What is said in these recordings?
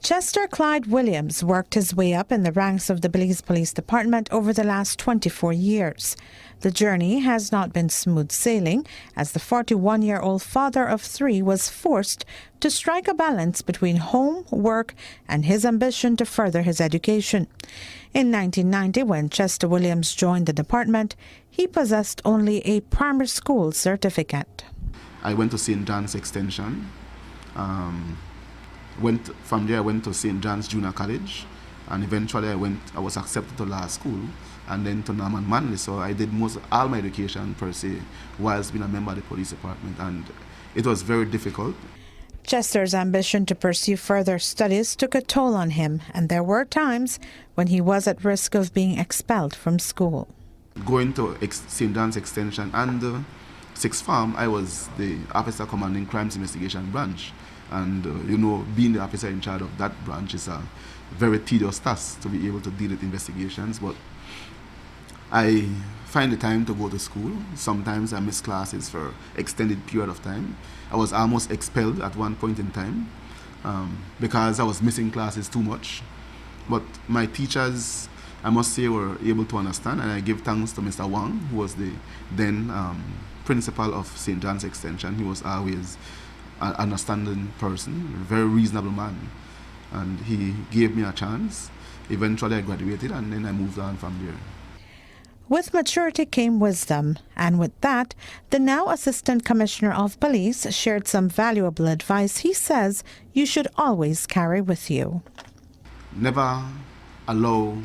Chester Clyde Williams worked his way up in the ranks of the Belize Police Department over the last 24 years. The journey has not been smooth sailing, as the 41-year-old father of three was forced to strike a balance between home, work, and his ambition to further his education. In 1990, when Chester Williams joined the department, he possessed only a primary school certificate. I went to St. John's Extension. From there I went to St. John's Junior College, and eventually I was accepted to law school and then to Norman Manley. So I did all my education per se whilst being a member of the police department, and it was very difficult. Chester's ambition to pursue further studies took a toll on him, and there were times when he was at risk of being expelled from school. Going to St. John's Extension and Sixth Farm, I was the officer commanding Crimes Investigation Branch. And, being the officer in charge of that branch is a very tedious task to be able to deal with investigations. But I find the time to go to school. Sometimes I miss classes for extended period of time. I was almost expelled at one point in time because I was missing classes too much. But my teachers, I must say, were able to understand, and I give thanks to Mr. Wang, who was the then principal of St. John's Extension. He was always an understanding person, a very reasonable man, and he gave me a chance. Eventually I graduated, and then I moved on from there. With maturity came wisdom, and with that, the now Assistant Commissioner of Police shared some valuable advice he says you should always carry with you. Never allow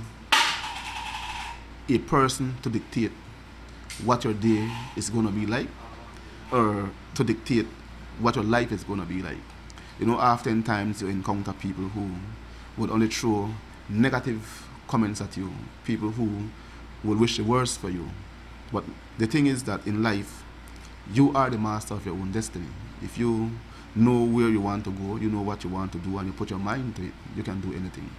a person to dictate what your day is going to be like, or to dictate what your life is going to be like. Oftentimes you encounter people who would only throw negative comments at you, people who will wish the worst for you. But the thing is that in life, you are the master of your own destiny. If you know where you want to go, you know what you want to do, and you put your mind to it, you can do anything.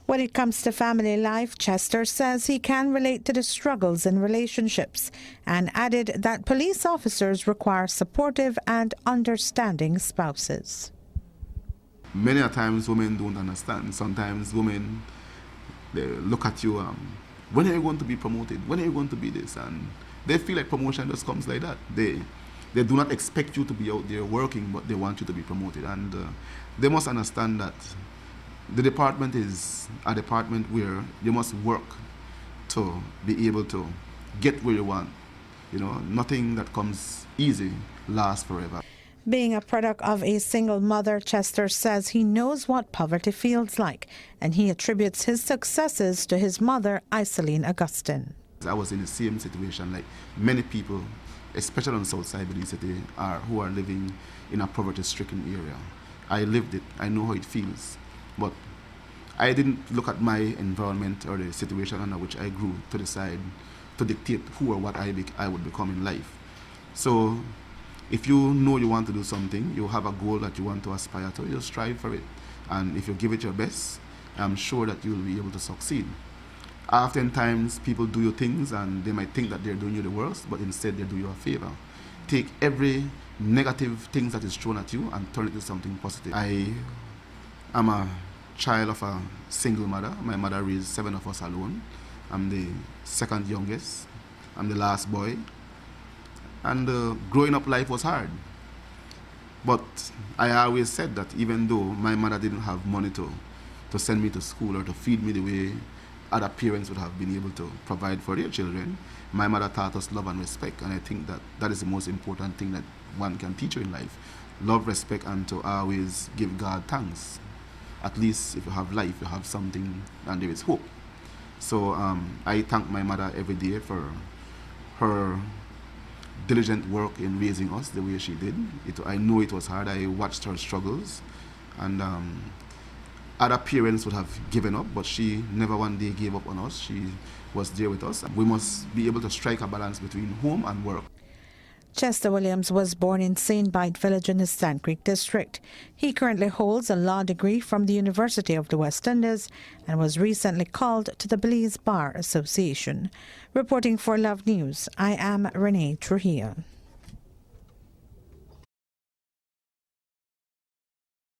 When it comes to family life, Chester says he can relate to the struggles in relationships, and added that police officers require supportive and understanding spouses. Many a times women don't understand. Sometimes women, they look at you, when are you going to be promoted? When are you going to be this? And they feel like promotion just comes like that. They do not expect you to be out there working, but they want you to be promoted. And they must understand that the department is a department where you must work to be able to get where you want. Nothing that comes easy lasts forever. Being a product of a single mother, Chester says he knows what poverty feels like, and he attributes his successes to his mother, Iseline Augustine. I was in the same situation like many people, especially on the south side of the city, who are living in a poverty-stricken area. I lived it. I know how it feels. But I didn't look at my environment or the situation under which I grew to decide to dictate who or what I would become in life. So if you know you want to do something, you have a goal that you want to aspire to, you strive for it. And if you give it your best, I'm sure that you'll be able to succeed. Oftentimes people do you things and they might think that they're doing you the worst, but instead they do you a favor. Take every negative thing that is thrown at you and turn it into something positive. I'm a child of a single mother. My mother raised 7 of us alone. I'm the second youngest. I'm the last boy. And growing up life was hard. But I always said that even though my mother didn't have money to send me to school or to feed me the way other parents would have been able to provide for their children, my mother taught us love and respect. And I think that is the most important thing that one can teach you in life. Love, respect, and to always give God thanks. At least if you have life, you have something, and there is hope. So I thank my mother every day for her diligent work in raising us the way she did. I know it was hard. I watched her struggles, and other parents would have given up, but she never one day gave up on us. She was there with us. We must be able to strike a balance between home and work. Chester Williams was born in St. Bite Village in the Sand Creek district. He currently holds a law degree from the University of the West Indies and was recently called to the Belize Bar Association. Reporting for Love News, I am Renee Trujillo.